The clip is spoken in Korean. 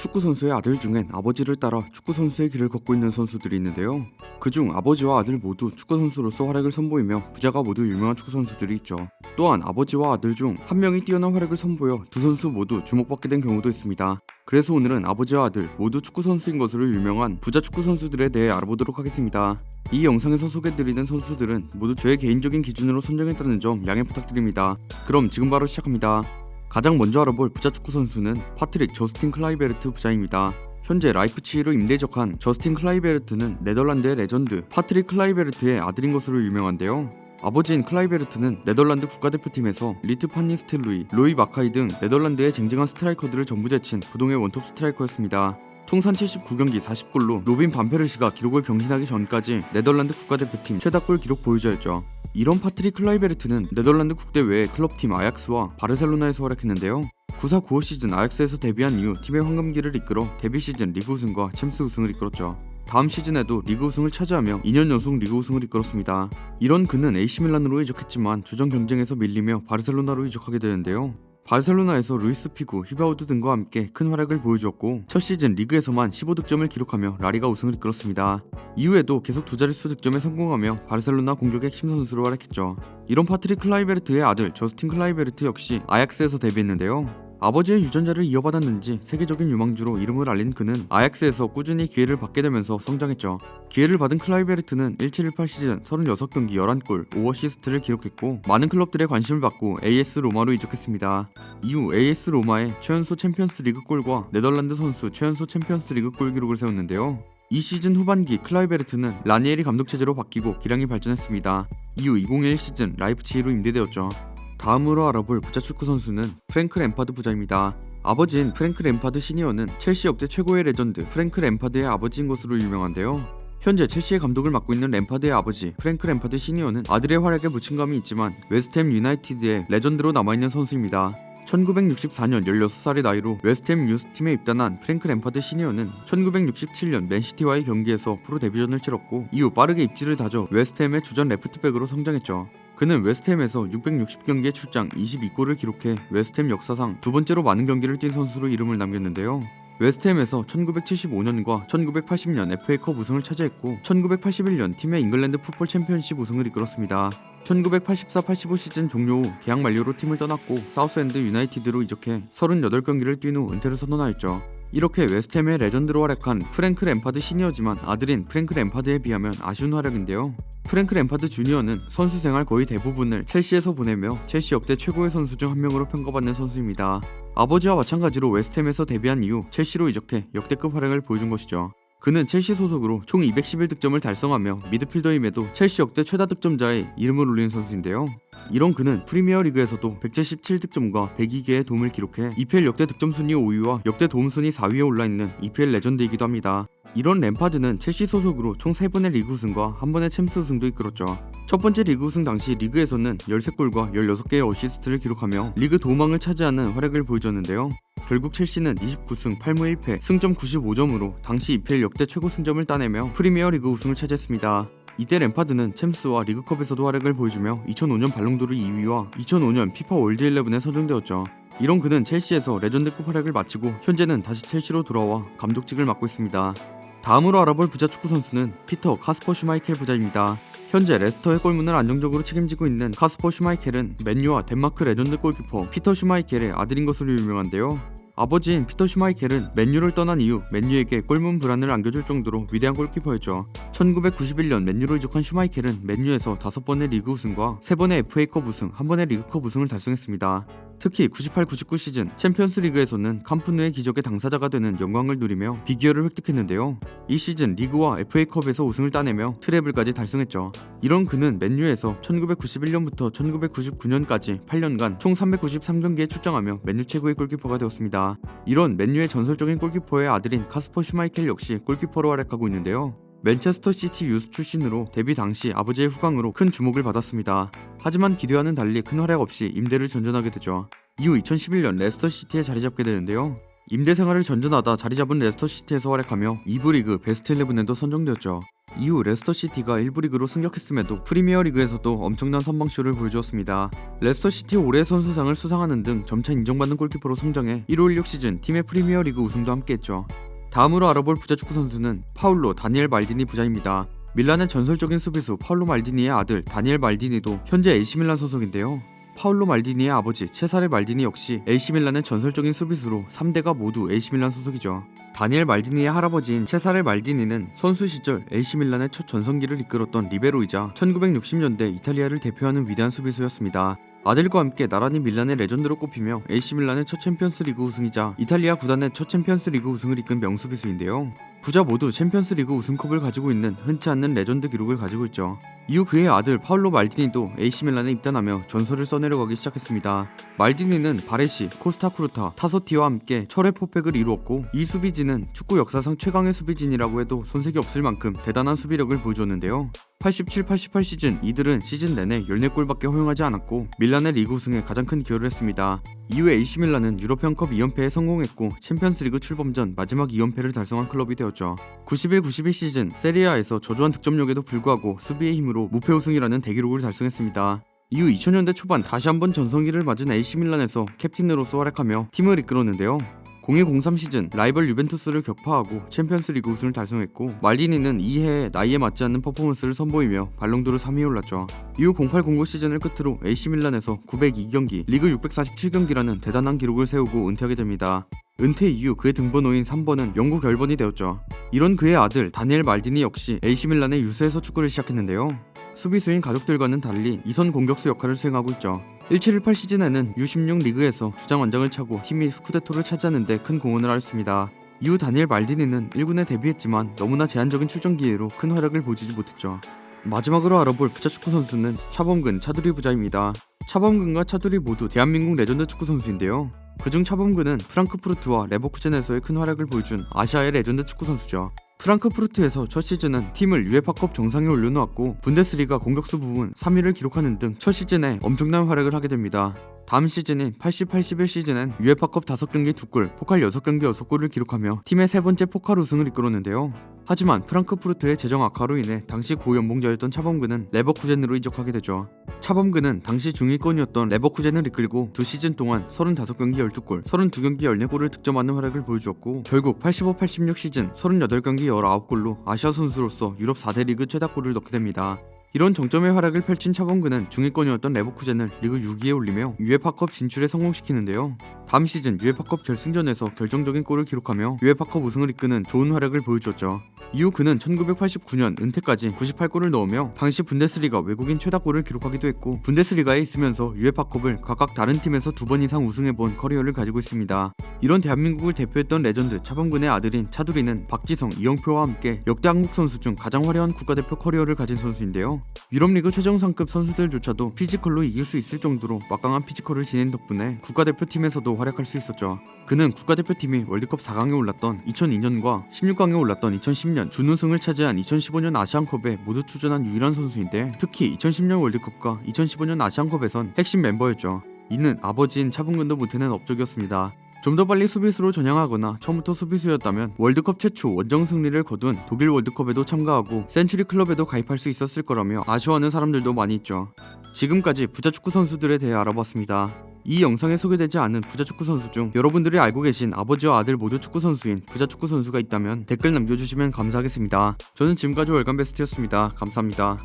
축구선수의 아들 중엔 아버지를 따라 축구선수의 길을 걷고 있는 선수들이 있는데요. 그중 아버지와 아들 모두 축구선수로서 활약을 선보이며 부자가 모두 유명한 축구선수들이 있죠. 또한 아버지와 아들 중 한 명이 뛰어난 활약을 선보여 두 선수 모두 주목받게 된 경우도 있습니다. 그래서 오늘은 아버지와 아들 모두 축구선수인 것으로 유명한 부자 축구선수들에 대해 알아보도록 하겠습니다. 이 영상에서 소개해드리는 선수들은 모두 저의 개인적인 기준으로 선정했다는 점 양해 부탁드립니다. 그럼 지금 바로 시작합니다. 가장 먼저 알아볼 부자 축구 선수는 파트릭 저스틴 클라이베르트 부자입니다. 현재 라이프치히로 임대 이적한 저스틴 클라이베르트는 네덜란드의 레전드 파트릭 클라이베르트의 아들인 것으로 유명한데요. 아버지인 클라이베르트는 네덜란드 국가대표팀에서 리트 판 니스텔로이, 로이 마카이 등 네덜란드의 쟁쟁한 스트라이커들을 전부 제친 부동의 원톱 스트라이커였습니다. 통산 79경기 40골로 로빈 반페르시가 기록을 경신하기 전까지 네덜란드 국가대표팀 최다골 기록 보유자였죠. 이런 파트릭 클라이베르트는 네덜란드 국대외의 클럽팀 아약스와 바르셀로나에서 활약했는데요. 94-95 시즌 아약스에서 데뷔한 이후 팀의 황금기를 이끌어 데뷔 시즌 리그 우승과 챔스 우승을 이끌었죠. 다음 시즌에도 리그 우승을 차지하며 2년 연속 리그 우승을 이끌었습니다. 이런 그는 AC밀란으로 이적했지만 주전 경쟁에서 밀리며 바르셀로나로 이적하게 되는데요. 바르셀로나에서 루이스 피구, 히바우드 등과 함께 큰 활약을 보여주었고 첫 시즌 리그에서만 15득점을 기록하며 라리가 우승을 이끌었습니다. 이후에도 계속 두 자릿수 득점에 성공하며 바르셀로나 공격의 핵심 선수로 활약했죠. 이런 파트릭 클라이베르트의 아들 저스틴 클라이베르트 역시 아약스에서 데뷔했는데요. 아버지의 유전자를 이어받았는지 세계적인 유망주로 이름을 알린 그는 아약스에서 꾸준히 기회를 받게 되면서 성장했죠. 기회를 받은 클라이베르트는 17-18 시즌 36경기 11골 5어시스트를 기록했고 많은 클럽들의 관심을 받고 AS 로마로 이적했습니다. 이후 AS 로마의 최연소 챔피언스 리그 골과 네덜란드 선수 최연소 챔피언스 리그 골 기록을 세웠는데요. 이 시즌 후반기 클라이베르트는 라니에리 감독 체제로 바뀌고 기량이 발전했습니다. 이후 2021 시즌 라이프치히로 임대되었죠. 다음으로 알아볼 부자 축구 선수는 프랭크 램파드 부자입니다. 아버지인 프랭크 램파드 시니어는 첼시 역대 최고의 레전드 프랭크 램파드의 아버지인 것으로 유명한데요. 현재 첼시의 감독을 맡고 있는 램파드의 아버지 프랭크 램파드 시니어는 아들의 활약에 묻힌감이 있지만 웨스트햄 유나이티드의 레전드로 남아있는 선수입니다. 1964년 16살의 나이로 웨스트햄 유스팀에 입단한 프랭크 램파드 시니어는 1967년 맨시티와의 경기에서 프로 데뷔전을 치렀고 이후 빠르게 입지를 다져 웨스트햄의 주전 레프트백으로 성장했죠. 그는 웨스트햄에서 660경기에 출장 22골을 기록해 웨스트햄 역사상 두 번째로 많은 경기를 뛴 선수로 이름을 남겼는데요. 웨스트햄에서 1975년과 1980년 FA컵 우승을 차지했고 1981년 팀의 잉글랜드 풋볼 챔피언십 우승을 이끌었습니다. 1984-85 시즌 종료 후 계약 만료로 팀을 떠났고 사우스엔드 유나이티드로 이적해 38경기를 뛴 후 은퇴를 선언하였죠. 이렇게 웨스트햄의 레전드로 활약한 프랭크 램파드 시니어지만 아들인 프랭크 램파드에 비하면 아쉬운 활약인데요. 프랭크 램파드 주니어는 선수 생활 거의 대부분을 첼시에서 보내며 첼시 역대 최고의 선수 중 한 명으로 평가받는 선수입니다. 아버지와 마찬가지로 웨스트햄에서 데뷔한 이후 첼시로 이적해 역대급 활약을 보여준 것이죠. 그는 첼시 소속으로 총 211득점을 달성하며 미드필더임에도 첼시 역대 최다 득점자에 이름을 올린 선수인데요. 이런 그는 프리미어리그에서도 177득점과 102개의 도움을 기록해 EPL 역대 득점 순위 5위와 역대 도움 순위 4위에 올라있는 EPL 레전드이기도 합니다. 이런 램파드는 첼시 소속으로 총 3번의 리그 우승과 1번의 챔스 우승도 이끌었죠. 첫 번째 리그 우승 당시 리그에서는 13골과 16개의 어시스트를 기록하며 리그 도움왕을 차지하는 활약을 보여줬는데요. 결국 첼시는 29승 8무 1패 승점 95점으로 당시 EPL 역대 최고 승점을 따내며 프리미어 리그 우승을 차지했습니다. 이때 램파드는 챔스와 리그컵에서도 활약을 보여주며 2005년 발롱도르 2위와 2005년 피파 월드 11에 선정되었죠. 이런 그는 첼시에서 레전드급 활약을 마치고 현재는 다시 첼시로 돌아와 감독직을 맡고 있습니다. 다음으로 알아볼 부자 축구 선수는 피터 카스퍼 슈마이켈 부자입니다. 현재 레스터의 골문을 안정적으로 책임지고 있는 카스퍼 슈마이켈은 맨유와 덴마크 레전드 골키퍼 피터 슈마이켈의 아들인 것으로 유명한데요. 아버지인 피터 슈마이켈은 맨유를 떠난 이후 맨유에게 골문 불안을 안겨줄 정도로 위대한 골키퍼였죠. 1991년 맨유로 이적한 슈마이켈은 맨유에서 5번의 리그 우승과 3번의 FA컵 우승, 1번의 리그컵 우승을 달성했습니다. 특히 98-99 시즌 챔피언스 리그에서는 캄프누의 기적의 당사자가 되는 영광을 누리며 비기어를 획득했는데요. 이 시즌 리그와 FA컵에서 우승을 따내며 트래블까지 달성했죠. 이런 그는 맨유에서 1991년부터 1999년까지 8년간 총 393경기에 출장하며 맨유 최고의 골키퍼가 되었습니다. 이런 맨유의 전설적인 골키퍼의 아들인 카스퍼 슈마이켈 역시 골키퍼로 활약하고 있는데요. 맨체스터 시티 유스 출신으로 데뷔 당시 아버지의 후광으로 큰 주목을 받았습니다. 하지만 기대와는 달리 큰 활약 없이 임대를 전전하게 되죠. 이후 2011년 레스터 시티에 자리 잡게 되는데요. 임대 생활을 전전하다 자리 잡은 레스터 시티에서 활약하며 2부 리그 베스트 11에도 선정되었죠. 이후 레스터시티가 1부 리그로 승격했음에도 프리미어리그에서도 엄청난 선방쇼를 보여주었습니다. 레스터시티 올해의 선수상을 수상하는 등 점차 인정받는 골키퍼로 성장해 15-16 시즌 팀의 프리미어리그 우승도 함께했죠. 다음으로 알아볼 부자 축구 선수는 파울로 다니엘 말디니 부자입니다. 밀란의 전설적인 수비수 파울로 말디니의 아들 다니엘 말디니도 현재 AC밀란 소속인데요. 파울로 말디니의 아버지 체사레 말디니 역시 AC밀란의 전설적인 수비수로 3대가 모두 AC밀란 소속이죠. 다니엘 말디니의 할아버지인 체사레 말디니는 선수 시절 AC밀란의 첫 전성기를 이끌었던 리베로이자 1960년대 이탈리아를 대표하는 위대한 수비수였습니다. 아들과 함께 나란히 밀란의 레전드로 꼽히며 AC밀란의 첫 챔피언스리그 우승이자 이탈리아 구단의 첫 챔피언스리그 우승을 이끈 명수비수인데요. 부자 모두 챔피언스리그 우승컵을 가지고 있는 흔치 않는 레전드 기록을 가지고 있죠. 이후 그의 아들 파울로 말디니도 AC밀란에 입단하며 전설을 써내려가기 시작했습니다. 말디니는 바레시, 코스타쿠르타, 타소티와 함께 철의 포백을 이루었고 이 수비진은 축구 역사상 최강의 수비진이라고 해도 손색이 없을 만큼 대단한 수비력을 보여줬는데요. 87-88 시즌 이들은 시즌 내내 14골밖에 허용하지 않았고 밀란의 리그 우승에 가장 큰 기여를 했습니다. 이후에 AC밀란은 유럽형컵 2연패에 성공했고 챔피언스리그 출범 전 마지막 2연패를 달성한 클럽이 되었죠. 91-92 시즌 세리아에서 저조한 득점력에도 불구하고 수비의 힘으로 무패 우승이라는 대기록을 달성했습니다. 이후 2000년대 초반 다시 한번 전성기를 맞은 AC밀란에서 캡틴으로서 활약하며 팀을 이끌었는데요. 02-03 시즌 라이벌 유벤투스를 격파하고 챔피언스리그 우승을 달성했고 말디니는 이해에 나이에 맞지 않는 퍼포먼스를 선보이며 발롱도르 3위에 올랐죠. 이후 08-09 시즌을 끝으로 AC밀란에서 902경기, 리그 647경기라는 대단한 기록을 세우고 은퇴하게 됩니다. 은퇴 이후 그의 등번호인 3번은 영구 결번이 되었죠. 이런 그의 아들 다니엘 말디니 역시 AC밀란의 유스에서 축구를 시작했는데요. 수비수인 가족들과는 달리 이선 공격수 역할을 수행하고 있죠. 17-18 시즌에는 U16 리그에서 주장 완장을 차고 팀이 스쿠데토를 차지하는 데 큰 공헌을 하였습니다. 이후 다니엘 말디니는 1군에 데뷔했지만 너무나 제한적인 출전 기회로 큰 활약을 보여주지 못했죠. 마지막으로 알아볼 부자 축구 선수는 차범근, 차두리 부자입니다. 차범근과 차두리 모두 대한민국 레전드 축구 선수인데요. 그중 차범근은 프랑크푸르트와 레버쿠젠에서의 큰 활약을 보여준 아시아의 레전드 축구 선수죠. 프랑크푸르트에서 첫 시즌은 팀을 UEFA컵 정상에 올려놓았고 분데스리가 공격수 부분 3위를 기록하는 등 첫 시즌에 엄청난 활약을 하게 됩니다. 다음 시즌인 80-81 시즌엔 UEFA컵 5경기 2골, 포칼 6경기 6골을 기록하며 팀의 세 번째 포칼 우승을 이끌었는데요. 하지만 프랑크푸르트의 재정 악화로 인해 당시 고연봉자였던 차범근은 레버쿠젠으로 이적하게 되죠. 차범근은 당시 중위권이었던 레버쿠젠을 이끌고 두 시즌 동안 35경기 12골, 32경기 14골을 득점하는 활약을 보여주었고 결국 85-86 시즌 38경기 19골로 아시아 선수로서 유럽 4대 리그 최다골을 넣게 됩니다. 이런 정점의 활약을 펼친 차범근은 중위권이었던 레버쿠젠을 리그 6위에 올리며 UEFA컵 진출에 성공시키는데요. 다음 시즌 UEFA컵 결승전에서 결정적인 골을 기록하며 UEFA컵 우승을 이끄는 좋은 활약을 보여주었죠. 이후 그는 1989년 은퇴까지 98골을 넣으며 당시 분데스리가 외국인 최다골을 기록하기도 했고 분데스리가에 있으면서 UEFA컵을 각각 다른 팀에서 2번 이상 우승해본 커리어를 가지고 있습니다. 이런 대한민국을 대표했던 레전드 차범근의 아들인 차두리는 박지성, 이영표와 함께 역대 한국 선수 중 가장 화려한 국가대표 커리어를 가진 선수인데요. 유럽리그 최정상급 선수들조차도 피지컬로 이길 수 있을 정도로 막강한 피지컬을 지닌 덕분에 국가대표팀에서도 활약할 수 있었죠. 그는 국가대표팀이 월드컵 4강에 올랐던 2002년과 16강에 올랐던 2010년, 준우승을 차지한 2015년 아시안컵에 모두 출전한 유일한 선수인데 특히 2010년 월드컵과 2015년 아시안컵에선 핵심 멤버였죠. 이는 아버지인 차범근도 못해낸 업적이었습니다. 좀 더 빨리 수비수로 전향하거나 처음부터 수비수였다면 월드컵 최초 원정 승리를 거둔 독일 월드컵에도 참가하고 센츄리 클럽에도 가입할 수 있었을 거라며 아쉬워하는 사람들도 많이 있죠. 지금까지 부자 축구 선수들에 대해 알아봤습니다. 이 영상에 소개되지 않은 부자 축구 선수 중 여러분들이 알고 계신 아버지와 아들 모두 축구 선수인 부자 축구 선수가 있다면 댓글 남겨주시면 감사하겠습니다. 저는 지금까지 월간 베스트였습니다. 감사합니다.